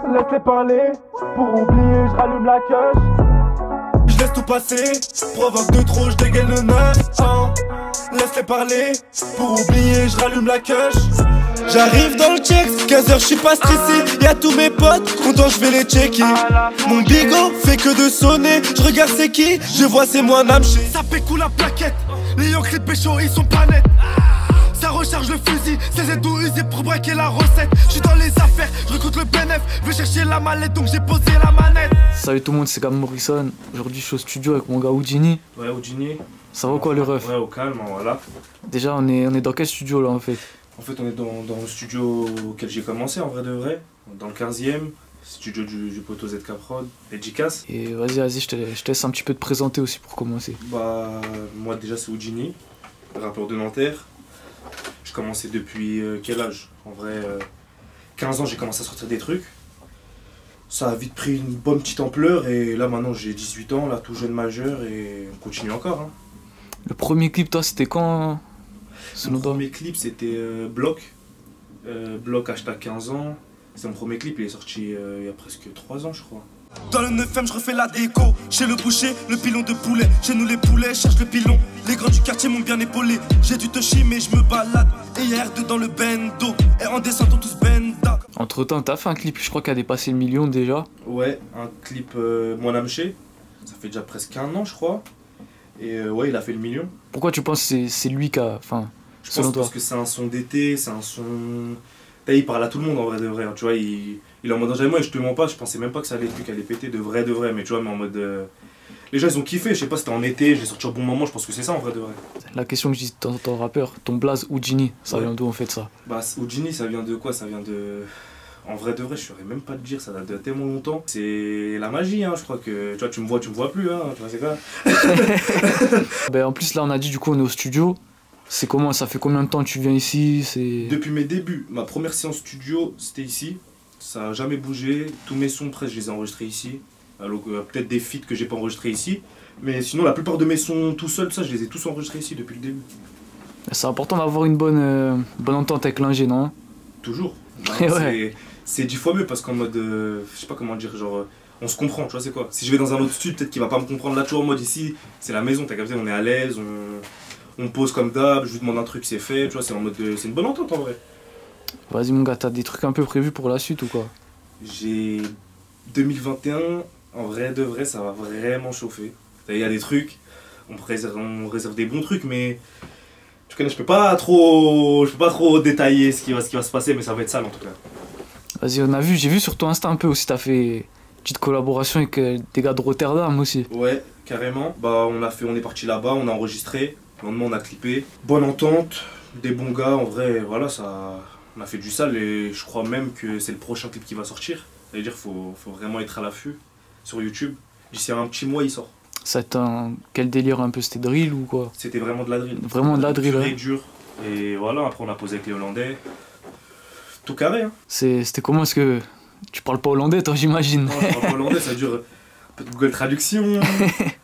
Laisse-les parler, pour oublier, je rallume la queue. Je laisse tout passer, provoque de trop, je dégaine le 9 hein. Laisse-les parler, pour oublier, je rallume la queue. J'arrive dans le check, 15h je suis pas stressé. Y'a tous mes potes, contents je vais les checker. Mon bigot fait que de sonner. Je regarde c'est qui, je vois c'est moi Namché. Ça pécou la plaquette, les Yonkris de pécho ils sont pas nets. Ça recharge le fusil, c'est tout usé pour braquer la recette. Je suis dans les affaires, je recrute le bénéf. Je vais chercher la mallette donc j'ai posé la manette. Salut tout le monde, c'est Gab Morrison. Aujourd'hui je suis au studio avec mon gars Houdini. Ouais, Houdini. Ça va quoi le ref? Ouais, au calme, voilà. Déjà on est dans quel studio là en fait? En fait on est dans le studio auquel j'ai commencé en vrai de vrai. Dans le 15e, studio du poteau ZK Prod, et J-Cass. Et vas-y, je te laisse un petit peu te présenter aussi pour commencer. Bah, moi déjà c'est Houdini, rappeur de Nanterre. Je commençais depuis quel âge? En vrai, 15 ans j'ai commencé à sortir des trucs. Ça a vite pris une bonne petite ampleur et là maintenant j'ai 18 ans, là tout jeune majeur et on continue encore. Hein. Le premier clip toi c'était quand? Mon premier clip c'était Bloc. Bloc hashtag 15 ans. C'est mon premier clip, il est sorti il y a presque 3 ans je crois. Dans le 9ème, je refais la déco. Chez le boucher, le pilon de poulet. Chez nous, les poulets cherchent le pilon. Les grands du quartier m'ont bien épaulé. J'ai du touchy, mais je me balade. Et y'a R2 dans le bendo. Et en descendant tous benda. Entre temps, t'as fait un clip, je crois qu'il a dépassé le million déjà. Ouais, un clip Moi Namché. Ça fait déjà presque 1 an, je crois. Et ouais, il a fait le million. Pourquoi tu penses que c'est lui qui a. Enfin, je pense parce que c'est un son d'été, c'est un son. Il parle à tout le monde en vrai de vrai. Tu vois, il est en mode j'avais moi et je te mens pas, je pensais même pas que ça allait être lui qui allait péter de vrai, mais tu vois, mais en mode. Les gens ils ont kiffé, je sais pas, c'était en été, j'ai sorti au bon moment, je pense que c'est ça en vrai de vrai. La question que je dis ton rappeur, ton blaze Houdini, ça vient d'où en fait ça? Bah, Houdini, ça vient de quoi? Ça vient de. En vrai de vrai, je saurais même pas te dire, ça date de tellement longtemps. C'est la magie, hein, je crois que. Tu vois, tu me vois plus, hein, tu vois, c'est quoi? Ben, en plus, là, on a dit, du coup, on est au studio. C'est comment? Ça fait combien de temps que tu viens ici? Depuis mes débuts, ma première séance studio, c'était ici. Ça n'a jamais bougé. Tous mes sons, presque, je les ai enregistrés ici. Alors, peut-être des feats que j'ai pas enregistrés ici. Mais sinon, la plupart de mes sons tout seul, ça, je les ai tous enregistrés ici depuis le début. C'est important d'avoir une bonne entente avec l'ingé, non? Toujours. Ouais. C'est 10 fois mieux parce qu'en mode. Je sais pas comment dire, genre. On se comprend, tu vois, c'est quoi? Si je vais dans un autre studio, peut-être qu'il va pas me comprendre. Là, tu vois, en mode ici, c'est la maison, t'as capté, on est à l'aise, on pose comme d'hab, je lui demande un truc, c'est fait, tu vois, c'est en mode. C'est une bonne entente en vrai. Vas-y, mon gars, t'as des trucs un peu prévus pour la suite ou quoi? J'ai 2021, en vrai de vrai, ça va vraiment chauffer. Il y a des trucs, on réserve des bons trucs, mais tu connais, je peux pas trop détailler ce qui va se passer, mais ça va être sale en tout cas. Vas-y, j'ai vu sur ton Insta un peu aussi, t'as fait une petite collaboration avec des gars de Rotterdam aussi. Ouais, carrément. Bah, on est parti là-bas, on a enregistré, le lendemain on a clippé. Bonne entente, des bons gars, en vrai, voilà, ça. On a fait du sale et je crois même que c'est le prochain clip qui va sortir. C'est-à-dire qu'il faut vraiment être à l'affût sur YouTube. D'ici un petit mois, il sort. Quel délire un peu? C'était drill ou quoi? C'était vraiment de la drill. Vraiment de la drill, ouais. Dur. Et voilà, après on a posé avec les Hollandais. Tout carré, hein. C'était comment? Est-ce que tu parles pas hollandais, toi, j'imagine? Non, je parle pas hollandais, ça dure un peu de Google Traduction,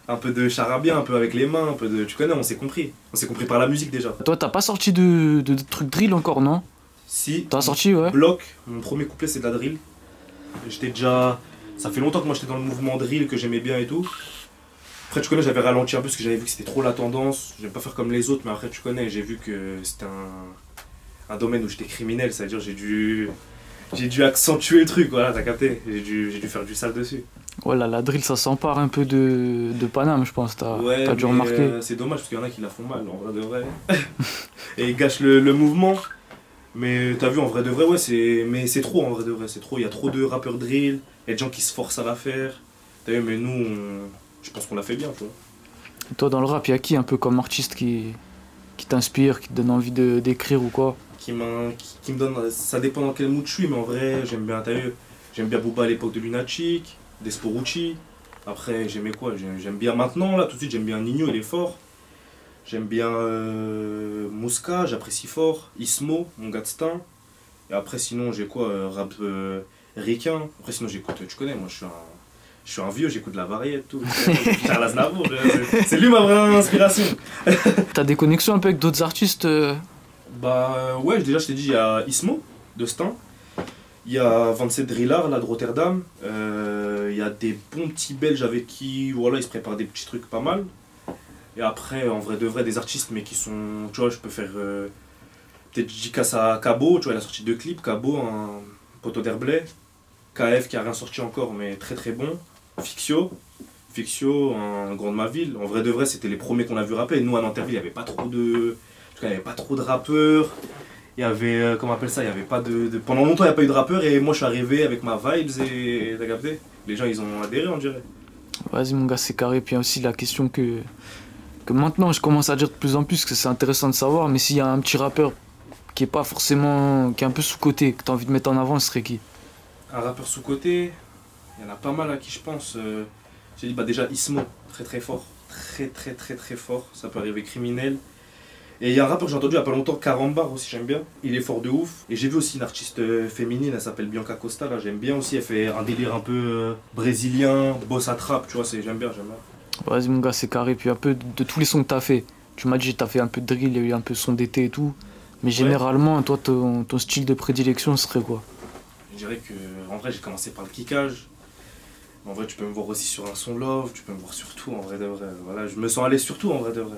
un peu de charabia, un peu avec les mains, un peu de. Tu connais, on s'est compris. On s'est compris par la musique déjà. Toi, t'as pas sorti de trucs drill encore, non? Si. T'as sorti, ouais. Bloc, mon premier couplet c'est de la drill. J'étais déjà. Ça fait longtemps que moi j'étais dans le mouvement drill, que j'aimais bien et tout. Après tu connais, j'avais ralenti un peu parce que j'avais vu que c'était trop la tendance. J'aime pas faire comme les autres, mais après tu connais, j'ai vu que c'était un domaine où j'étais criminel, c'est-à-dire j'ai dû accentuer le truc, voilà, t'as capté. J'ai dû faire du sale dessus. Voilà, la drill ça s'empare un peu de Paname, je pense. T'as dû remarquer. C'est dommage parce qu'il y en a qui la font mal, en vrai de vrai. Et ils gâchent le mouvement. Mais t'as vu, en vrai de vrai, ouais, mais c'est trop en vrai de vrai, c'est trop. Il y a trop de rappeurs drill, il y a des gens qui se forcent à la faire. T'as vu, mais nous, je pense qu'on l'a fait bien, tu vois. Et toi, dans le rap, il y a qui un peu comme artiste qui t'inspire, qui te donne envie d'écrire ou quoi? Qui me donne. Ça dépend dans quel mood je suis, mais en vrai, j'aime bien, t'as vu, j'aime bien Booba à l'époque de Lunatic, Desporucci. Après, j'aimais quoi? J'aime bien maintenant, là, tout de suite, j'aime bien Nino, il est fort. J'aime bien Mouska, j'apprécie fort. Ismo, mon gars de Stein. Et après, sinon, j'ai quoi? Rap ricain. Après, sinon, j'écoute, tu connais, moi, je suis un vieux, j'écoute la variété, tout. Charles Aznavour, c'est lui ma vraie inspiration. T'as des connexions un peu avec d'autres artistes? Bah, ouais, déjà, je t'ai dit, il y a Ismo, de Stein. Il y a 27 Drillard là de Rotterdam. Il y a des bons petits Belges avec qui voilà, ils se préparent des petits trucs pas mal. Et après, en vrai de vrai, des artistes, mais qui sont. Tu vois, je peux faire. Peut-être dédicace à Cabo, tu vois, il a sorti 2 clips. Cabo, un poteau d'Herblay. KF qui a rien sorti encore, mais très très bon. Fixio, un grand de ma ville. En vrai de vrai, c'était les premiers qu'on a vu rapper. Nous à Nanterville, il n'y avait pas trop de. En tout cas, il n'y avait pas trop de rappeurs. Il y avait, comment on appelle ça, il y avait pas de... Pendant longtemps, il n'y a pas eu de rappeur et moi, je suis arrivé avec ma vibes et t'as capté. Les gens, ils ont adhéré, on dirait. Vas-y, mon gars, c'est carré. Puis il y a aussi la question que maintenant, je commence à dire de plus en plus que c'est intéressant de savoir, mais s'il y a un petit rappeur qui est pas forcément... qui est un peu sous-côté, que tu as envie de mettre en avant, ce serait qui? Un rappeur sous-côté, il y en a pas mal à qui je pense. J'ai dit, bah déjà, Ismo, très très fort. Très fort. Ça peut arriver criminel. Et il y a un rappeur que j'ai entendu il y a pas longtemps, Carambar aussi, j'aime bien. Il est fort de ouf. Et j'ai vu aussi une artiste féminine, elle s'appelle Bianca Costa, là, j'aime bien aussi. Elle fait un délire un peu brésilien, bossa trap, tu vois, j'aime bien. Vas-y, mon gars, c'est carré. Puis un peu de tous les sons que t'as fait. Tu m'as dit que t'as fait un peu de drill, il y a eu un peu son d'été et tout. Mais généralement, toi, ton style de prédilection serait quoi? Je dirais que, en vrai, j'ai commencé par le kickage. En vrai, tu peux me voir aussi sur un son love, tu peux me voir sur tout, en vrai de vrai. Voilà, je me sens à l'aise sur tout, en vrai de vrai.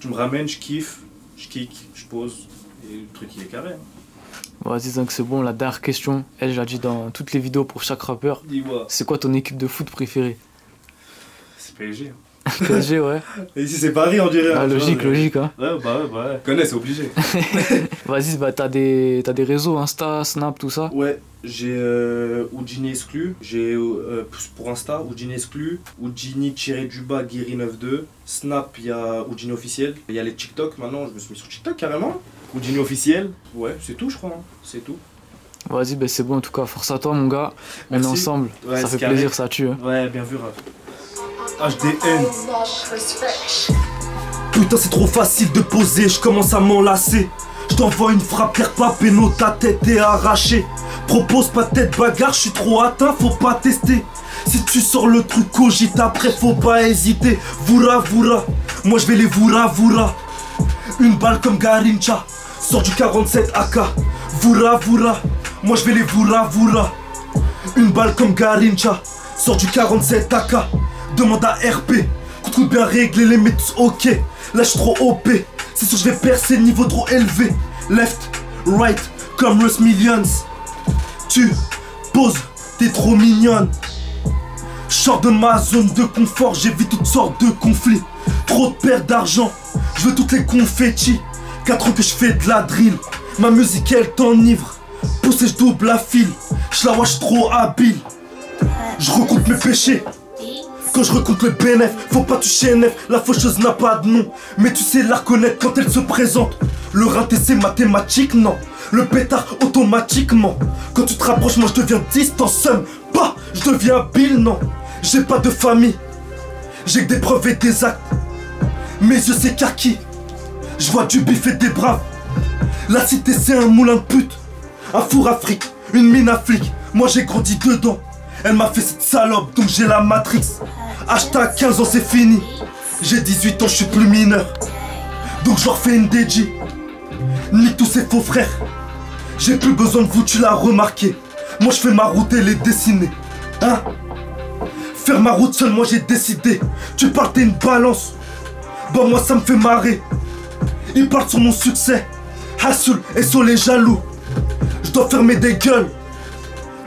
Tu me ramènes, je kiffe. Je kick, je pose, et le truc il est carré. Hein. Vas-y, donc c'est bon, la dernière question, elle, je l'ai dit dans toutes les vidéos pour chaque rappeur. Dis-moi. C'est quoi ton équipe de foot préférée? C'est PSG. PSG, ouais. Et ici c'est Paris, on dirait. Ah, logique, hein. Ouais. Connais, c'est obligé. Vas-y, bah t'as des réseaux, Insta, Snap, tout ça? Ouais, j'ai Oudjini exclu, j'ai pour Insta, Oudjini exclu, Oudjini-Guiri92, Snap, il y a Oudjini officiel, il y a les TikTok maintenant, je me suis mis sur TikTok carrément, Oudjini officiel, ouais, c'est tout je crois, hein. C'est tout. Vas-y, bah c'est bon en tout cas, force à toi mon gars, on est ensemble, ouais, ça fait carré. plaisir, ça tue. Hein. Ouais, bien vu, HDN. Putain, c'est trop facile de poser, je commence à m'enlacer. Je t'envoie une frappe, l'air pas péno, ta tête est arrachée. Propose pas de tête bagarre, je suis trop atteint, faut pas tester. Si tu sors le truc cogite, après faut pas hésiter. Voura, moi je vais les voura. Une balle comme Garincha, sors du 47 AK. Voura, moi je vais les voura. Une balle comme Garincha, sors du 47 AK. Demande à RP, coup bien réglé, les mets tous ok. Là j'suis trop OP, c'est sûr je vais percer, niveau trop élevé. Left, right, comme Russ Millions. Tu poses, t'es trop mignonne. J'sors de ma zone de confort, j'évite toutes sortes de conflits. Trop de pertes d'argent, je veux toutes les confettis. 4 ans que je fais de la drill, ma musique elle t'enivre. Poussé je double la file, j'la watch trop habile. Je recompte mes péchés. Quand je recompte le bénéf, faut pas toucher nef. La faucheuse n'a pas de nom, mais tu sais la reconnaître quand elle se présente. Le raté c'est mathématique, non. Le pétard automatiquement. Quand tu te rapproches, moi je deviens distant. Somme, pas, je deviens Bill, non. J'ai pas de famille, j'ai que des preuves et des actes. Mes yeux c'est kaki, je vois du bif et des braves. La cité c'est un moulin de pute, un four à fric, une mine à flic. Moi j'ai grandi dedans, elle m'a fait cette salope donc j'ai la matrix. Hashtag 15 ans c'est fini, j'ai 18 ans je suis plus mineur. Donc je leur fais une DJ, nique tous ces faux frères. J'ai plus besoin de vous, tu l'as remarqué. Moi je fais ma route et les dessiner. Hein? Faire ma route seul, moi j'ai décidé. Tu parles t'es une balance, bah moi ça me fait marrer. Ils parlent sur mon succès, Hassoul et sur les jaloux. Je dois fermer des gueules,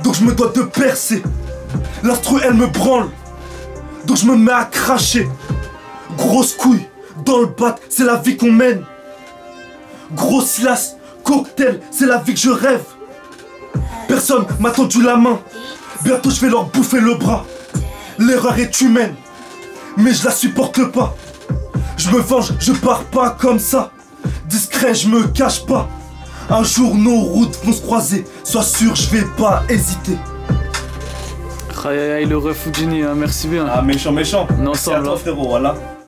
donc je me dois de percer. L'instru elle me branle, donc je me mets à cracher. Grosse couille, dans le bat, c'est la vie qu'on mène. Gros Silas, cocktail, c'est la vie que je rêve. Personne m'a tendu la main, bientôt je vais leur bouffer le bras. L'erreur est humaine, mais je la supporte pas. Je me venge, je pars pas comme ça. Discret, je me cache pas. Un jour nos routes vont se croiser, sois sûr je vais pas hésiter. Aïe aïe aïe, le ref Oudjini, hein, merci bien. Ah méchant. On est ensemble, frérot, voilà.